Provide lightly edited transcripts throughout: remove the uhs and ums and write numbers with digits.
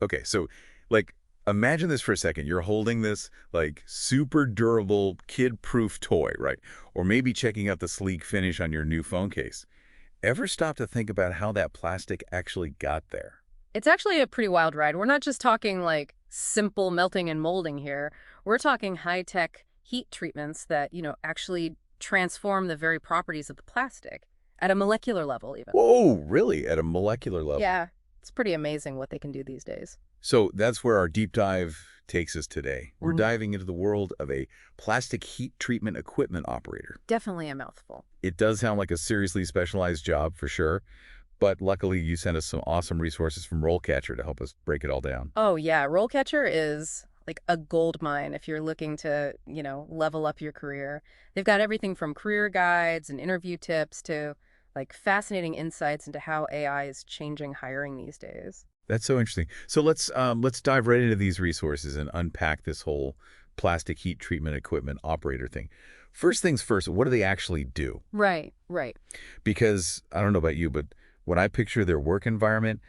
Okay, so like imagine this for a second. You're holding this like super durable kid-proof toy, right? Or maybe checking out the sleek finish on your new phone case. Ever stop to think about how that plastic actually got there? It's actually a pretty wild ride. We're not just talking like simple melting and molding here. We're talking high-tech heat treatments that, actually transform the very properties of the plastic at a molecular level even. Whoa, really? At a molecular level? Yeah, it's pretty amazing what they can do these days. So that's where our deep dive takes us today. We're Mhm. diving into the world of a plastic heat treatment equipment operator. Definitely a mouthful. It does sound like a seriously specialized job for sure, but luckily you sent us some awesome resources from RoleCatcher to help us break it all down. Oh yeah, RoleCatcher is like a gold mine if you're looking to, level up your career. They've got everything from career guides and interview tips to like fascinating insights into how AI is changing hiring these days. That's so interesting. So let's dive right into these resources and unpack this whole plastic heat treatment equipment operator thing. First things first, what do they actually do? Right, right. Because I don't know about you, but when I picture their work environment,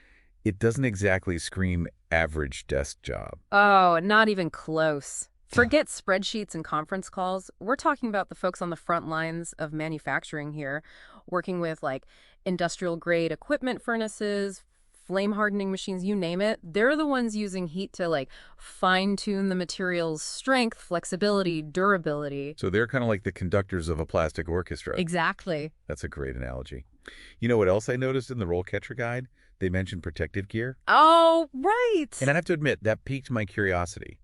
it doesn't exactly scream average desk job. Oh, not even close. Forget spreadsheets and conference calls. We're talking about the folks on the front lines of manufacturing here, working with like industrial grade equipment furnaces, flame hardening machines, you name it. They're the ones using heat to like fine tune the material's strength, flexibility, durability. So they're kind of like the conductors of a plastic orchestra. Exactly. That's a great analogy. You know what else I noticed in the roll catcher guide? They mentioned protective gear. Oh, right. And I have to admit, that piqued my curiosity.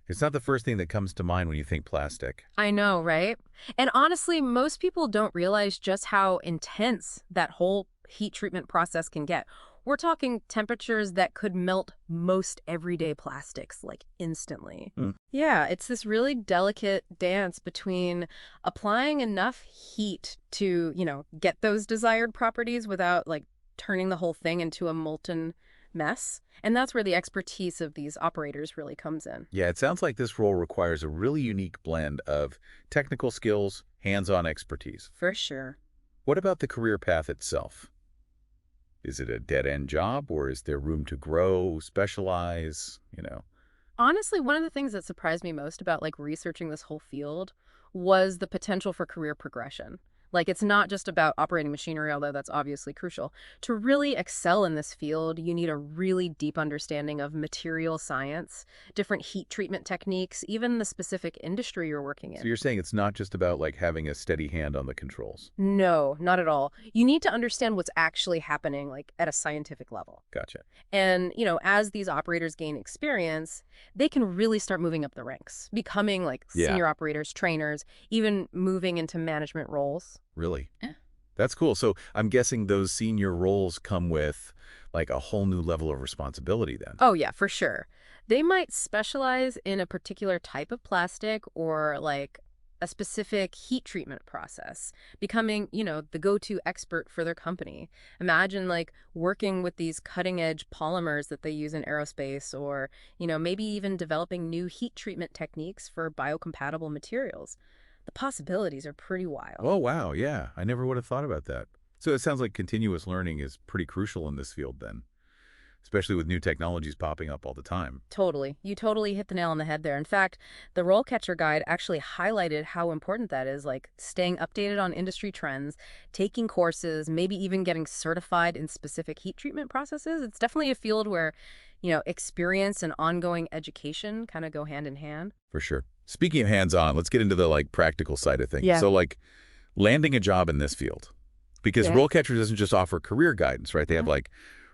It's not the first thing that comes to mind when you think plastic. I know, right? And honestly, most people don't realize just how intense that whole heat treatment process can get. We're talking temperatures that could melt most everyday plastics, like instantly. Hmm. Yeah, it's this really delicate dance between applying enough heat to, get those desired properties without like turning the whole thing into a molten mess. And that's where the expertise of these operators really comes in. Yeah, it sounds like this role requires a really unique blend of technical skills, hands-on expertise. For sure. What about the career path itself? Is it a dead-end job, or is there room to grow, specialize? Honestly, one of the things that surprised me most about like researching this whole field was the potential for career progression. Like it's not just about operating machinery, although that's obviously crucial. To really excel in this field, you need a really deep understanding of material science, different heat treatment techniques, even the specific industry you're working So in. you're saying it's not just about like having a steady hand on the controls. No, not at all. You need to understand what's actually happening like at a scientific level. Gotcha. And, as these operators gain experience, they can really start moving up the ranks, becoming like Yeah, senior operators, trainers, even moving into management roles. really. Yeah. That's cool. So I'm guessing those senior roles come with like a whole new level of responsibility then. Oh, yeah, for sure. They might specialize in a particular type of plastic or like a specific heat treatment process, becoming, the go-to expert for their company. Imagine like working with these cutting-edge polymers that they use in aerospace or, maybe even developing new heat treatment techniques for biocompatible materials. The possibilities are pretty wild. Oh, wow. Yeah, I never would have thought about that. So it sounds like continuous learning is pretty crucial in this field then, especially with new technologies popping up all the time. Totally. You totally hit the nail on the head there. In fact, the RoleCatcher guide actually highlighted how important that is, like staying updated on industry trends, taking courses, maybe even getting certified in specific heat treatment processes. It's definitely a field where, experience and ongoing education kind of go hand in hand. For sure. Speaking of hands-on, let's get into the like practical side of things. Yeah. So like landing a job in this field, because Yeah. RoleCatcher doesn't just offer career guidance, right? They have like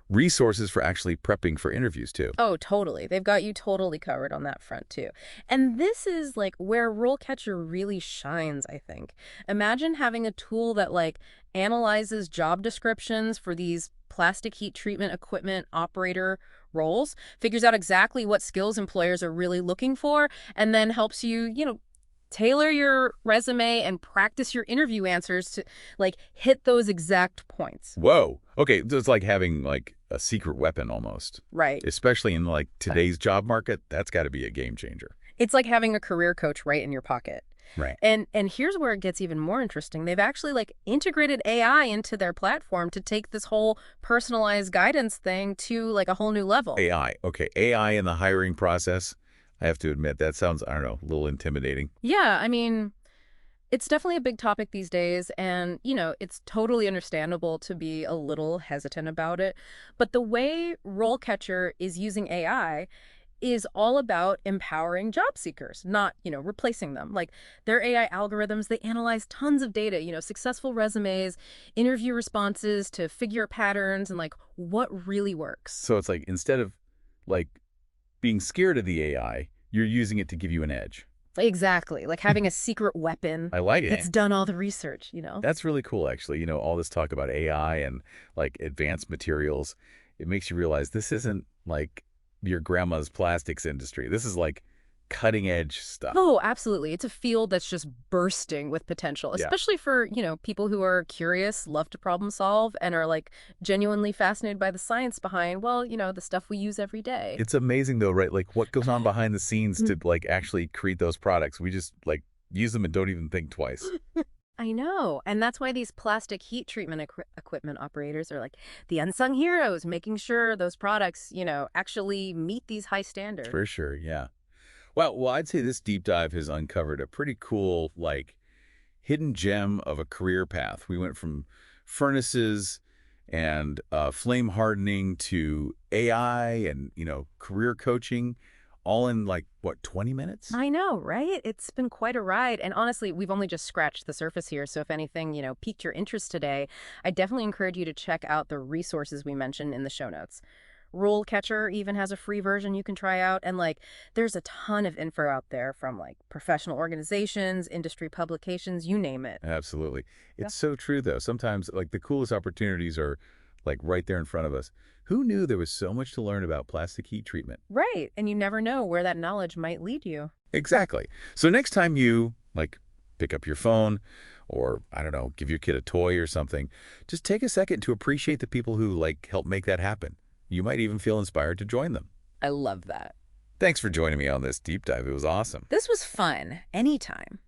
resources for actually prepping for interviews too. Oh, totally. They've got you totally covered on that front too. And this is like where RoleCatcher really shines, I think. Imagine having a tool that like analyzes job descriptions for these plastic heat treatment equipment operator roles, figures out exactly what skills employers are really looking for, and then helps you, tailor your resume and practice your interview answers to like hit those exact points. Whoa. Okay, so it's like having like a secret weapon almost, Right. especially in like today's job market. That's got to be a game changer. It's like having a career coach right in your pocket. Right. And here's where it gets even more interesting. They've actually like integrated AI into their platform to take this whole personalized guidance thing to like a whole new level. AI. Okay, AI in the hiring process. I have to admit, that sounds, I don't know, a little intimidating. Yeah, I mean, it's definitely a big topic these days, and, it's totally understandable to be a little hesitant about it. But the way RoleCatcher is using AI is all about empowering job seekers, not, replacing them. Like their AI algorithms, they analyze tons of data, successful resumes, interview responses to figure patterns and like what really works. So it's like instead of like being scared of the AI, you're using it to give you an edge. Exactly. Like having a secret weapon I like that's it. done all the research. That's really cool, actually. All this talk about AI and like advanced materials, it makes you realize this isn't like your grandma's plastics industry. This is like cutting edge stuff. Oh, absolutely. It's a field that's just bursting with potential, Yeah. especially for, people who are curious, love to problem solve, and are like genuinely fascinated by the science behind, well, the stuff we use every day. It's amazing though, right? Like what goes on behind the scenes to like actually create those products. We just like use them and don't even think twice. I know. And that's why these plastic heat treatment equipment operators are like the unsung heroes, making sure those products, actually meet these high standards. For sure, yeah. Well, I'd say this deep dive has uncovered a pretty cool, like, hidden gem of a career path. We went from furnaces and flame hardening to AI and, career coaching, all in like, what, 20 minutes? I know, right? It's been quite a ride. And honestly, we've only just scratched the surface here. So if anything, piqued your interest today, I definitely encourage you to check out the resources we mentioned in the show notes. RoleCatcher even has a free version you can try out. And like, there's a ton of info out there from like professional organizations, industry publications, you name it. Absolutely. Yeah. It's so true, though. Sometimes, like, the coolest opportunities are, like, right there in front of us. Who knew there was so much to learn about plastic heat treatment? Right. And you never know where that knowledge might lead you. Exactly. So next time you, like, pick up your phone or, I don't know, give your kid a toy or something, just take a second to appreciate the people who, like, help make that happen. You might even feel inspired to join them. I love that. Thanks for joining me on this deep dive. It was awesome. This was fun. Anytime.